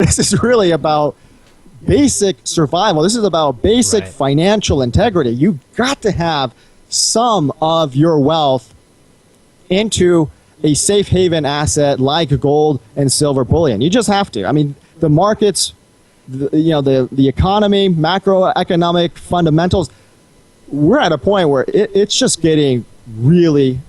This is really about basic survival. This is about basic financial integrity. You've got to have some of your wealth into a safe haven asset like gold and silver bullion. You just have to. I mean, the markets, the economy, macroeconomic fundamentals, we're at a point where it's just getting really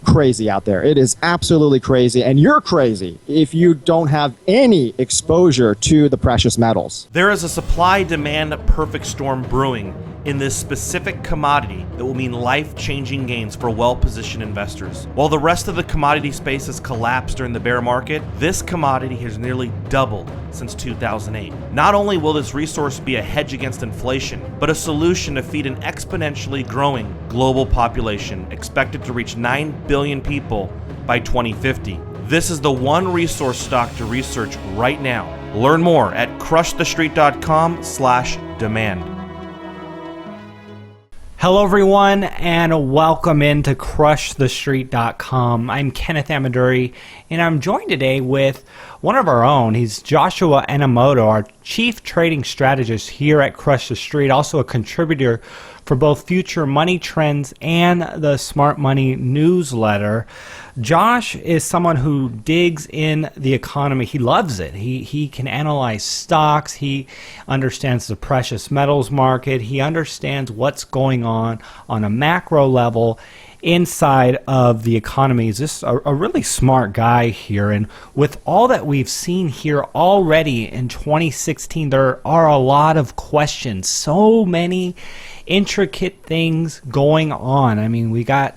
crazy out there. It is absolutely crazy, and you're crazy if you don't have any exposure to the precious metals. There is a supply-demand perfect storm brewing in this specific commodity that will mean life-changing gains for well-positioned investors. While the rest of the commodity space has collapsed during the bear market, this commodity has nearly doubled since 2008. Not only will this resource be a hedge against inflation, but a solution to feed an exponentially growing global population expected to reach 9 billion people by 2050. This is the one resource stock to research right now. Learn more at crushthestreet.com/demand. Hello everyone, and welcome into crushthestreet.com. I'm Kenneth Amaduri, and I'm joined today with one of our own. He's Joshua Enomoto, our Chief Trading Strategist here at Crush the Street, also a contributor for both Future Money Trends and the Smart Money newsletter. Josh is someone who digs in the economy. He loves it. He can analyze stocks. He understands the precious metals market. He understands what's going on a macro level inside of the economy. He's just a really smart guy here. And with all that we've seen here already in 2016, there are a lot of questions. So many intricate things going on. I mean, we got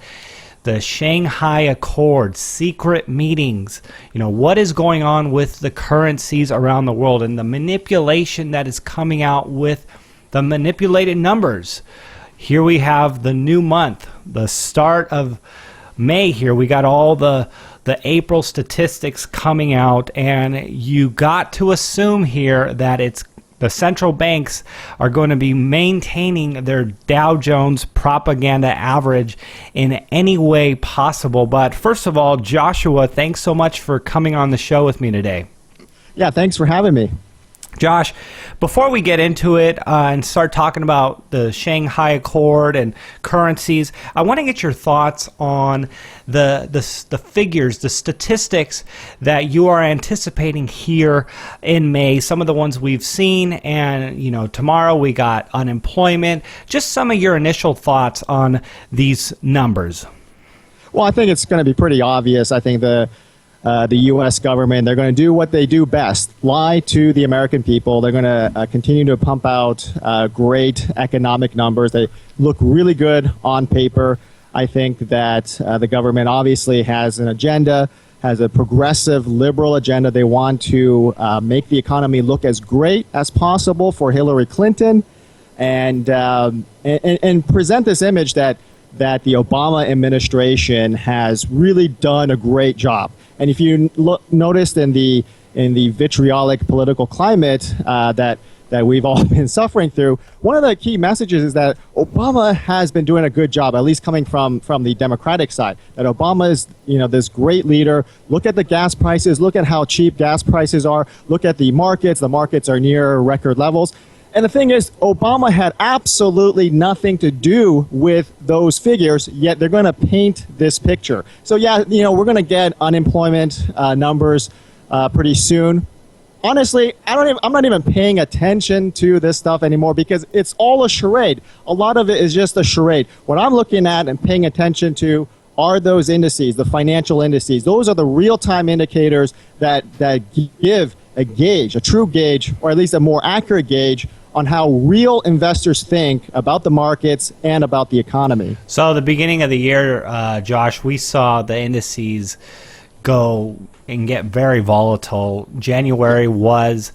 the Shanghai Accord, secret meetings, what is going on with the currencies around the world and the manipulation that is coming out with the manipulated numbers. Here we have the new month, the start of May here. We got all the April statistics coming out, and you got to assume here that the central banks are going to be maintaining their Dow Jones propaganda average in any way possible. But first of all, Joshua, thanks so much for coming on the show with me today. Yeah, thanks for having me. Josh, before we get into it and start talking about the Shanghai Accord and currencies, I want to get your thoughts on the figures, the statistics that you are anticipating here in May, some of the ones we've seen, and tomorrow we got unemployment. Just some of your initial thoughts on these numbers. Well, I think it's going to be pretty obvious. I think the U.S. government, they're going to do what they do best, lie to the American people. They're going to continue to pump out great economic numbers. They look really good on paper. I think that the government obviously has an agenda, has a progressive liberal agenda. They want to make the economy look as great as possible for Hillary Clinton and present this image that the Obama administration has really done a great job. And if you noticed in the vitriolic political climate that we've all been suffering through, one of the key messages is that Obama has been doing a good job, at least coming from the Democratic side. That Obama is this great leader. Look at the gas prices. Look at how cheap gas prices are. Look at the markets. The markets are near record levels. And the thing is, Obama had absolutely nothing to do with those figures, yet they're going to paint this picture. So yeah, we're going to get unemployment numbers pretty soon. Honestly, I'm not even paying attention to this stuff anymore because it's all a charade. A lot of it is just a charade. What I'm looking at and paying attention to are those indices, the financial indices. Those are the real-time indicators that give a gauge, a true gauge, or at least a more accurate gauge on how real investors think about the markets and about the economy. So the beginning of the year, Josh, we saw the indices go and get very volatile. January was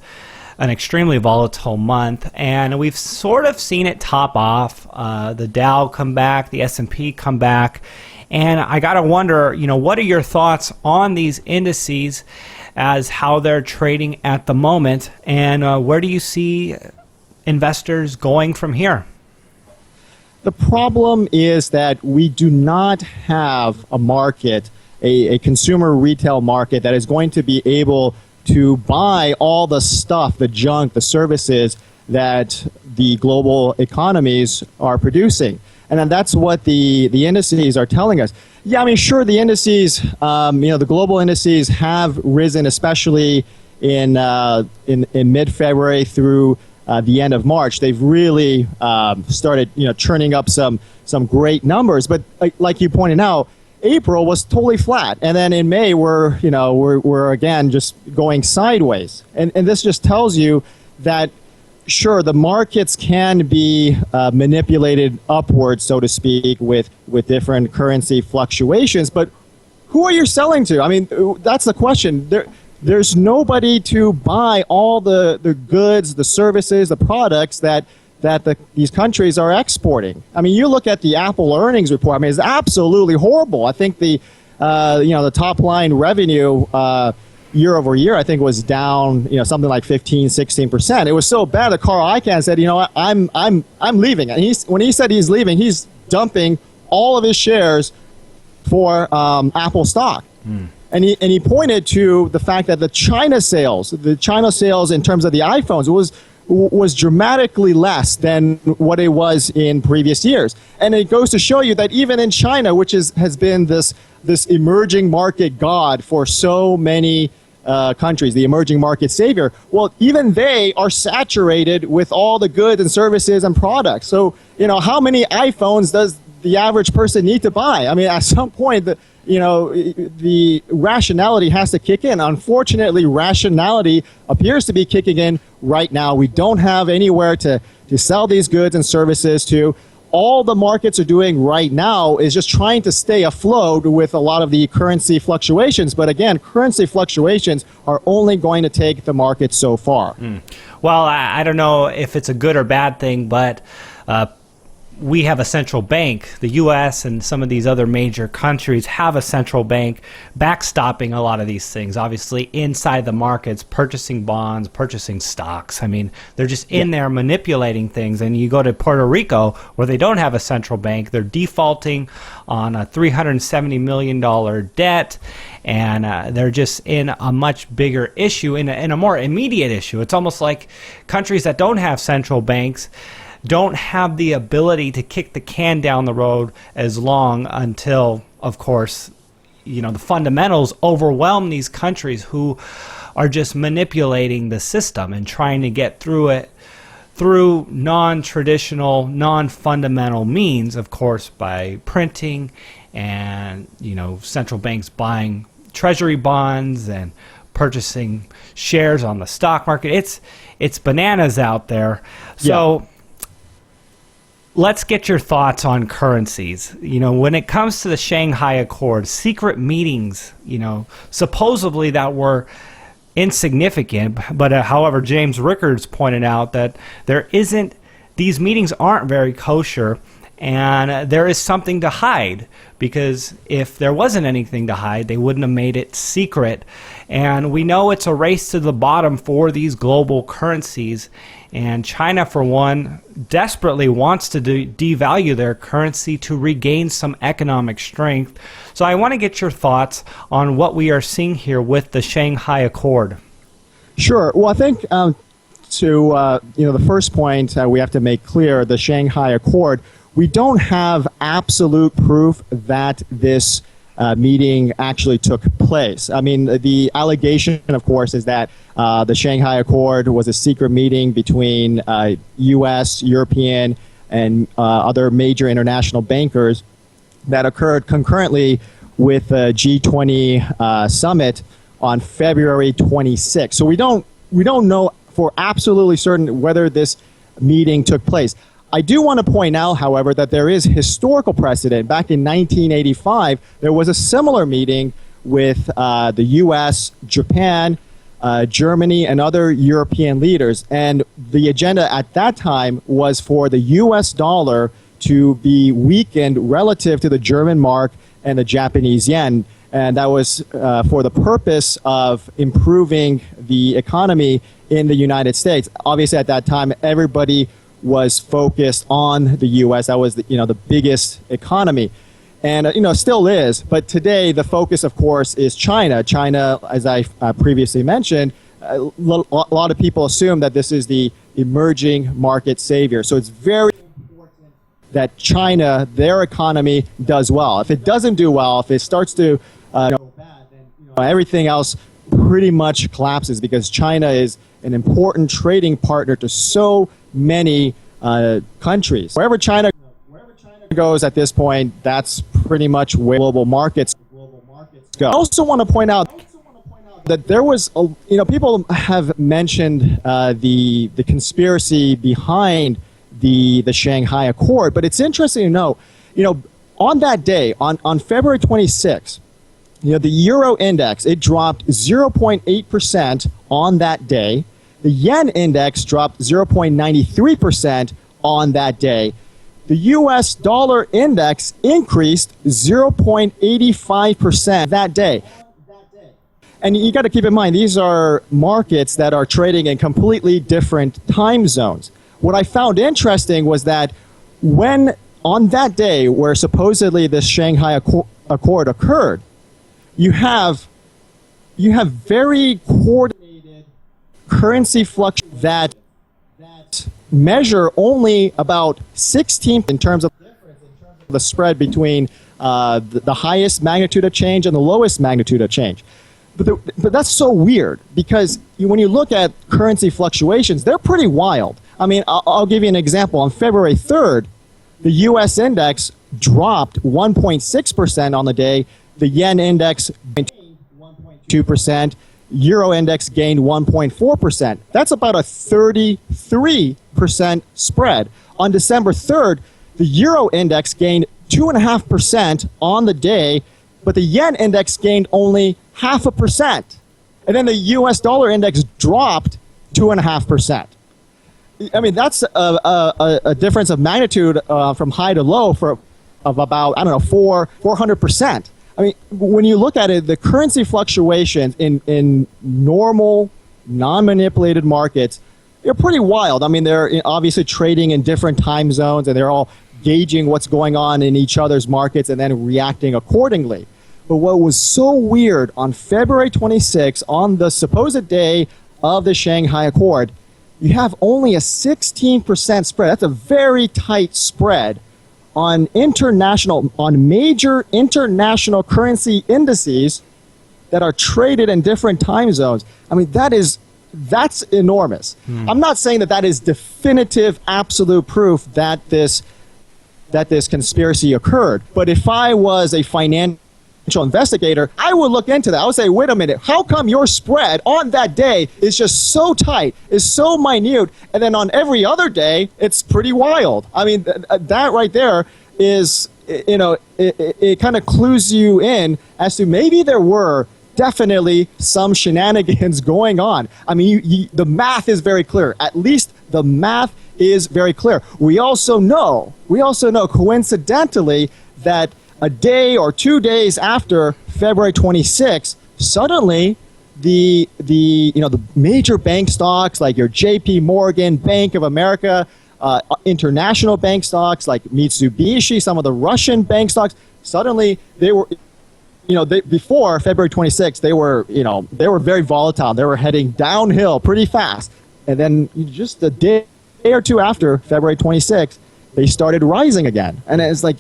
an extremely volatile month, and we've sort of seen it top off. The Dow come back, the S&P come back, and I got to wonder, what are your thoughts on these indices as how they're trading at the moment, and where do you see investors going from here? The problem is that we do not have a market, a consumer retail market that is going to be able to buy all the stuff, the junk, the services that the global economies are producing. And then that's what the indices are telling us. Yeah, I mean, sure, the indices, the global indices have risen, especially in mid-February through the end of March. They've really started, churning up some great numbers. But like you pointed out, April was totally flat, and then in May we're again just going sideways. And this just tells you that, sure, the markets can be manipulated upwards, so to speak, with different currency fluctuations. But who are you selling to? I mean, that's the question. There's nobody to buy all the goods, the services, the products that these countries are exporting. I mean, you look at the Apple earnings report. I mean, it's absolutely horrible. I think the top line revenue year over year, I think, was down, something like 15-16%. It was so bad that Carl Icahn said, I'm leaving. And when he said he's leaving, he's dumping all of his shares for Apple stock. And he pointed to the fact that the China sales in terms of the iPhones was dramatically less than what it was in previous years. And it goes to show you that even in China, which has been this emerging market god for so many countries, the emerging market savior, well, even they are saturated with all the goods and services and products. So, how many iPhones does the average person need to buy? I mean, at some point, the rationality has to kick in. Unfortunately, rationality appears to be kicking in right now. We don't have anywhere to sell these goods and services to. All the markets are doing right now is just trying to stay afloat with a lot of the currency fluctuations. But again, currency fluctuations are only going to take the market so far. Well, I don't know if it's a good or bad thing, but we have a central bank. The U.S. and some of these other major countries have a central bank backstopping a lot of these things. Obviously, inside the markets, purchasing bonds, purchasing stocks. I mean, they're just in there manipulating things. And you go to Puerto Rico, where they don't have a central bank. They're defaulting on a $370 million debt. And they're just in a much bigger issue, in a more immediate issue. It's almost like countries that don't have central banks don't have the ability to kick the can down the road as long until, of course, the fundamentals overwhelm these countries who are just manipulating the system and trying to get through it through non-traditional, non-fundamental means, of course, by printing and, central banks buying treasury bonds and purchasing shares on the stock market. It's bananas out there. So. Yeah. Let's get your thoughts on currencies. When it comes to the Shanghai Accord, secret meetings, supposedly that were insignificant, but however, James Rickards pointed out that these meetings aren't very kosher, and there is something to hide, because if there wasn't anything to hide, they wouldn't have made it secret. And we know it's a race to the bottom for these global currencies. And China, for one, desperately wants to devalue their currency to regain some economic strength. So I want to get your thoughts on what we are seeing here with the Shanghai Accord. Sure. Well, I think the first point we have to make clear, the Shanghai Accord, we don't have absolute proof that this meeting actually took place. I mean, the allegation, of course, is that the Shanghai Accord was a secret meeting between U.S., European, and other major international bankers that occurred concurrently with the G20 summit on February 26th. So we don't know for absolutely certain whether this meeting took place. I do want to point out, however, that there is historical precedent. Back in 1985, there was a similar meeting with the U.S., Japan, Germany, and other European leaders. And the agenda at that time was for the U.S. dollar to be weakened relative to the German mark and the Japanese yen. And that was for the purpose of improving the economy in the United States. Obviously, at that time, everybody was focused on the U.S. That was the biggest economy, and still is. But today, the focus, of course, is China. China, as I previously mentioned, a lot of people assume that this is the emerging market savior. So it's very important that China, their economy, does well. If it doesn't do well, if it starts to go bad, then everything else pretty much collapses, because China is an important trading partner to so many countries. Wherever China goes at this point, that's pretty much where global markets go. I also want to point out that there was, people have mentioned the conspiracy behind the Shanghai Accord, but it's interesting to know, on that day, on February 26th, the Euro index, it dropped 0.8% on that day. The yen index dropped 0.93% on that day. The US dollar index increased 0.85% that day. And you got to keep in mind, these are markets that are trading in completely different time zones. What I found interesting was that when, on that day where supposedly this Shanghai Accord occurred, you have very coordinated currency fluctuations that measure only about 16 in terms of the spread between the highest magnitude of change and the lowest magnitude of change. But that's so weird, because when you look at currency fluctuations, they're pretty wild. I mean, I'll give you an example. On February 3rd, the U.S. index dropped 1.6% on the day. The yen index gained 1.2%. Euro index gained 1.4%. That's about a 33% spread. On December 3rd, the Euro index gained 2.5% on the day, but the yen index gained only 0.5%. And then the US dollar index dropped 2.5%. I mean, that's a difference of magnitude from high to low of about, 400%. I mean, when you look at it, the currency fluctuations in normal, non-manipulated markets, they're pretty wild. I mean, they're obviously trading in different time zones, and they're all gauging what's going on in each other's markets and then reacting accordingly. But what was so weird, on February 26th, on the supposed day of the Shanghai Accord, you have only a 16% spread. That's a very tight spread on major international currency indices that are traded in different time zones. I mean, that's enormous. I'm not saying that is definitive, absolute proof that this conspiracy occurred. But if I was a financial investigator, I would look into that. I would say, wait a minute, how come your spread on that day is just so tight, is so minute, and then on every other day, it's pretty wild? I mean, that right there is, it kind of clues you in as to maybe there were definitely some shenanigans going on. I mean, the math is very clear. At least the math is very clear. We also know coincidentally that a day or 2 days after February 26th, suddenly the major bank stocks like your J.P. Morgan, Bank of America, international bank stocks like Mitsubishi, some of the Russian bank stocks, suddenly they were, before February 26th, they were very volatile. They were heading downhill pretty fast. And then just a day or two after February 26th, they started rising again. And it's like,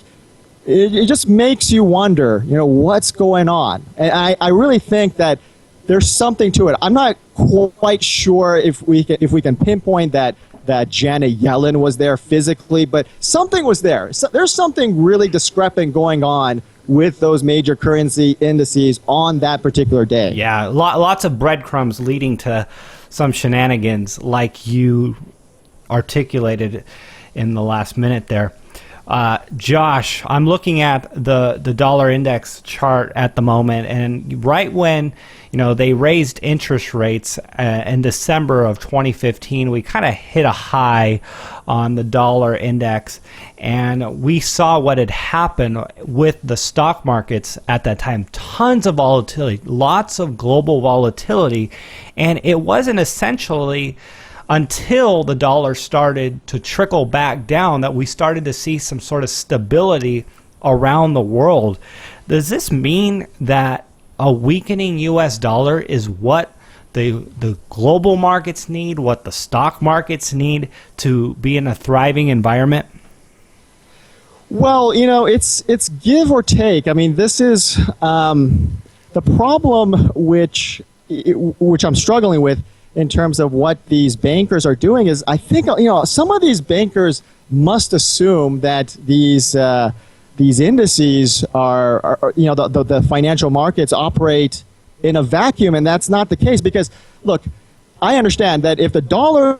it just makes you wonder, what's going on. And I really think that there's something to it. I'm not quite sure if we can pinpoint that Janet Yellen was there physically, but something was there. So there's something really discrepant going on with those major currency indices on that particular day. Yeah, lots of breadcrumbs leading to some shenanigans, like you articulated in the last minute there. Josh, I'm looking at the dollar index chart at the moment, and right when they raised interest rates in December of 2015, we kind of hit a high on the dollar index, and we saw what had happened with the stock markets at that time. Tons of volatility, lots of global volatility, and it wasn't essentially until the dollar started to trickle back down that we started to see some sort of stability around the world. Does this mean that a weakening U.S. dollar is what the global markets need, what the stock markets need to be in a thriving environment? Well, it's give or take. I mean, this is the problem which I'm struggling with in terms of what these bankers are doing is I think some of these bankers must assume that these indices are the financial markets operate in a vacuum, and that's not the case. Because look, I understand that if the dollar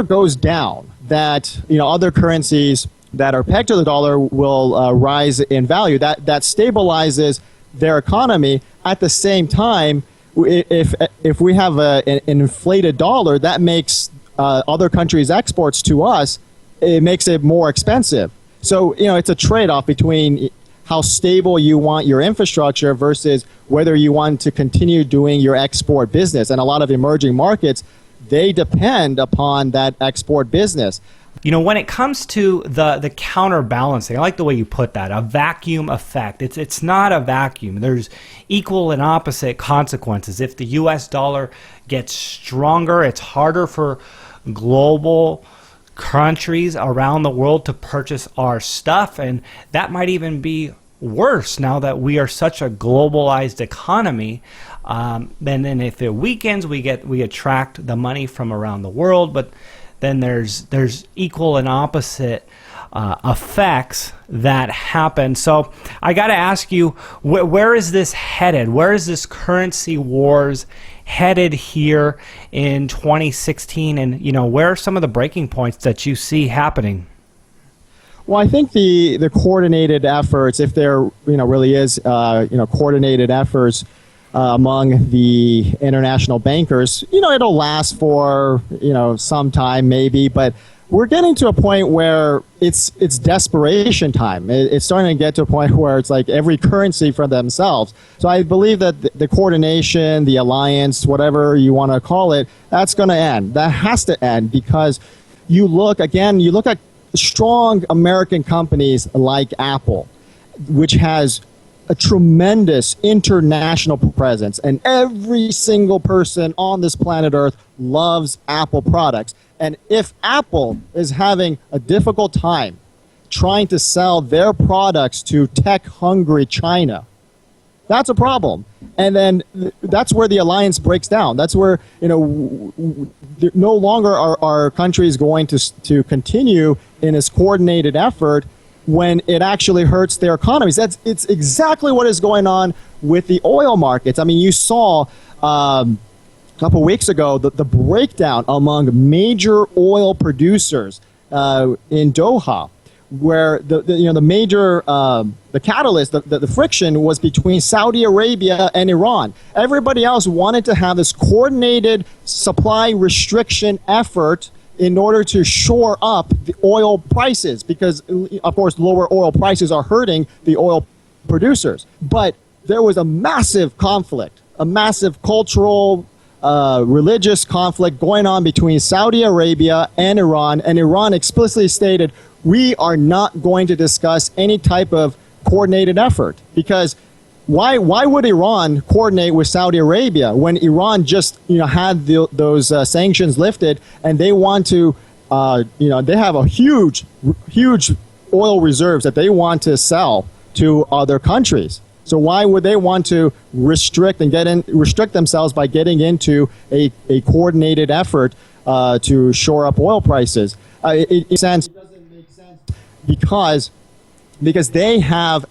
goes down, that other currencies that are pegged to the dollar will rise in value. That stabilizes their economy. At the same time, if we have an inflated dollar, that makes other countries' exports to us, it makes it more expensive. So it's a trade-off between how stable you want your infrastructure versus whether you want to continue doing your export business. And a lot of emerging markets, they depend upon that export business. When it comes to the counterbalancing, I like the way you put that, a vacuum effect. It's not a vacuum. There's equal and opposite consequences. If the U.S. dollar gets stronger, it's harder for global countries around the world to purchase our stuff, and that might even be worse now that we are such a globalized economy. And then if it weakens, we attract the money from around the world, but then there's equal and opposite effects that happen. So I got to ask you, where is this headed? Where is this currency wars headed here in 2016? And where are some of the breaking points that you see happening? Well, I think the coordinated efforts, if there really is coordinated efforts among the international bankers, it'll last for some time maybe, but we're getting to a point where it's desperation time. It's starting to get to a point where it's like every currency for themselves. So I believe that the coordination, the alliance, whatever you want to call it, that's going to end. That has to end, because you look at strong American companies like Apple, which has a tremendous international presence, and every single person on this planet Earth loves Apple products. And if Apple is having a difficult time trying to sell their products to tech-hungry China, that's a problem. And then that's where the alliance breaks down. That's where no longer are countries going to continue in this coordinated effort when it actually hurts their economies. It's exactly what is going on with the oil markets. I mean, you saw a couple weeks ago the breakdown among major oil producers in Doha, where the major the catalyst, the friction was between Saudi Arabia and Iran. Everybody else wanted to have this coordinated supply restriction effort in order to shore up the oil prices, because, of course, lower oil prices are hurting the oil producers. But there was a massive conflict, a massive cultural, religious conflict going on between Saudi Arabia and Iran explicitly stated, we are not going to discuss any type of coordinated effort, because why would Iran coordinate with Saudi Arabia when Iran just had those sanctions lifted, and they want to they have a huge oil reserves that they want to sell to other countries. So why would they want to restrict themselves by getting into a coordinated effort to shore up oil prices? It doesn't make sense because they have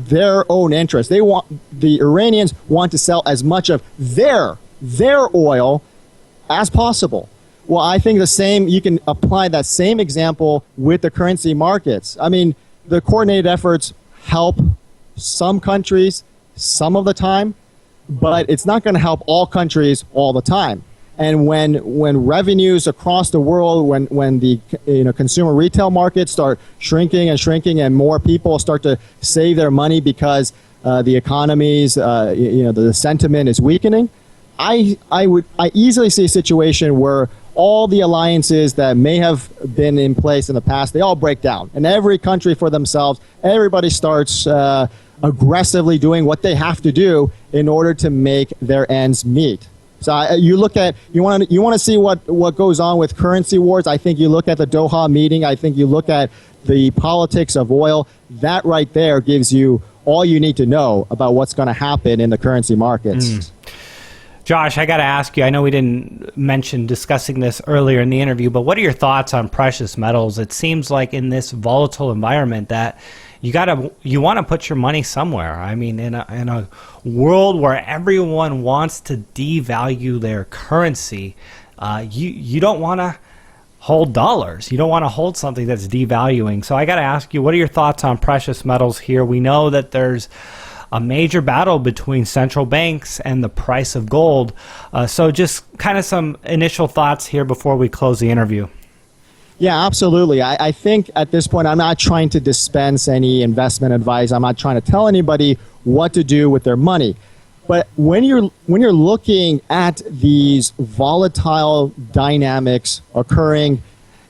their own interests. The Iranians want to sell as much of their oil as possible. Well, I think you can apply that same example with the currency markets. I mean, the coordinated efforts help some countries some of the time, but it's not going to help all countries all the time. And when revenues across the world, when the consumer retail markets start shrinking and more people start to save their money because the economies, the sentiment is weakening, I easily see a situation where all the alliances that may have been in place in the past, they all break down, and every country for themselves, everybody starts aggressively doing what they have to do in order to make their ends meet. So you look at, you want to see what goes on with currency wars. I think you look at the Doha meeting. I think you look at the politics of oil. That right there gives you all you need to know about what's going to happen in the currency markets. Josh, I got to ask you, I know we didn't mention discussing this earlier in the interview, but what are your thoughts on precious metals? It seems like in this volatile environment that you want to put your money somewhere. I mean, in a world where everyone wants to devalue their currency, you don't want to hold dollars. You don't want to hold something that's devaluing. So I got to ask you, what are your thoughts on precious metals here? We know that there's a major battle between central banks and the price of gold. So just kind of some initial thoughts here before we close the interview. Yeah, absolutely. I think at this point, I'm not trying to dispense any investment advice. I'm not trying to tell anybody what to do with their money. But when you're looking at these volatile dynamics occurring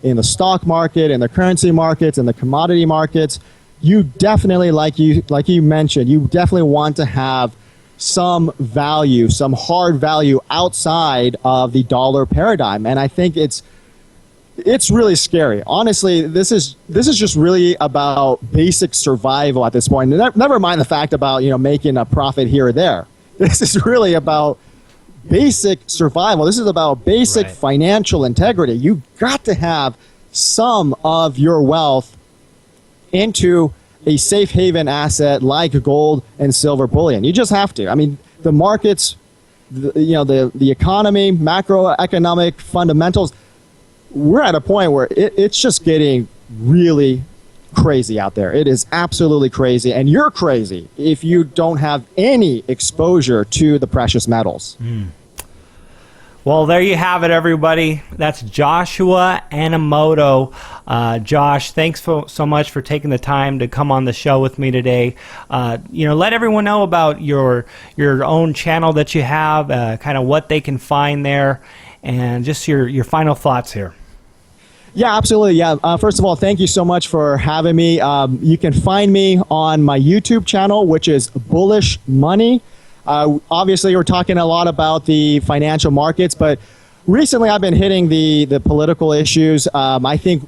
in the stock market, in the currency markets, in the commodity markets, you definitely, like you mentioned, you definitely want to have some value, some hard value outside of the dollar paradigm. And I think it's really scary. Honestly, this is just really about basic survival at this point. Never mind the fact about making a profit here or there. This is really about basic survival. This is about basic financial integrity. You got to have some of your wealth into a safe haven asset like gold and silver bullion. You just have to. I mean, the markets, the economy, macroeconomic fundamentals, we're at a point where it's just getting really crazy out there. It is absolutely crazy, and you're crazy if you don't have any exposure to the precious metals. Well, there you have it, everybody. That's Joshua Enomoto. Josh, thanks so much for taking the time to come on the show with me today. Let everyone know about your own channel that you have, kind of what they can find there, and just your final thoughts here. Yeah, absolutely. Yeah. First of all, thank you so much for having me. You can find me on my YouTube channel, which is Bullish Money. Obviously, we're talking a lot about the financial markets, but recently I've been hitting the political issues. I think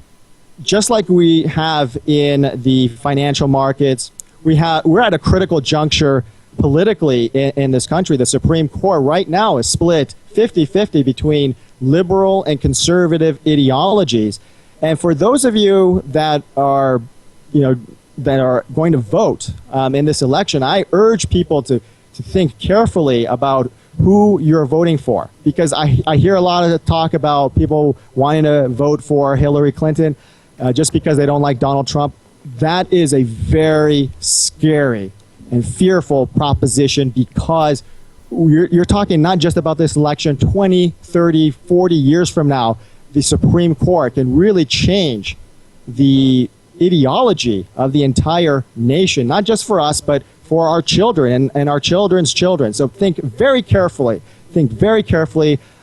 just like we have in the financial markets, we're at a critical juncture politically in this country. The Supreme Court right now is split 50-50 between liberal and conservative ideologies. And for those of you that are going to vote in this election, I urge people to think carefully about who you're voting for, because I hear a lot of talk about people wanting to vote for Hillary Clinton just because they don't like Donald Trump. That is a very scary and fearful proposition, because you're talking not just about this election. 20, 30, 40 years from now, the Supreme Court can really change the ideology of the entire nation, not just for us, but for our children and our children's children. So think very carefully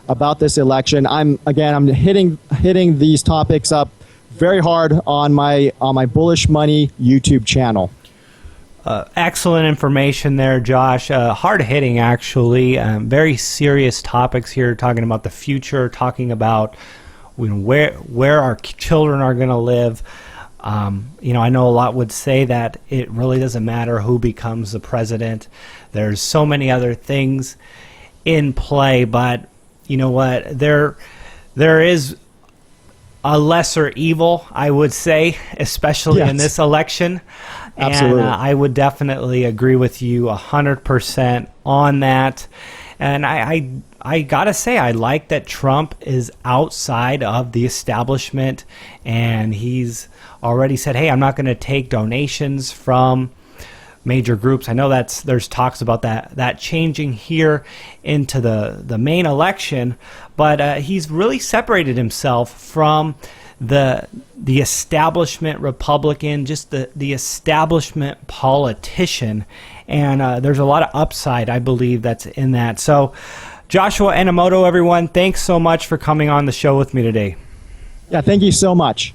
about this election. I'm hitting these topics up very hard on my Bullish Money YouTube channel. Excellent information there, Josh. Hard hitting, actually. Very serious topics here, talking about the future, talking about where our children are going to live. I know a lot would say that it really doesn't matter who becomes the president. There's so many other things in play, but you know what? There is a lesser evil, I would say, especially in this election. Absolutely. And I would definitely agree with you 100% on that. And I gotta say, I like that Trump is outside of the establishment, and he's already said, hey, I'm not going to take donations from major groups. I know there's talks about that changing here into the main election, but he's really separated himself from the establishment Republican, just the establishment politician, and there's a lot of upside, I believe, that's in that. So Joshua Enomoto, everyone, thanks so much for coming on the show with me today. Yeah, thank you so much.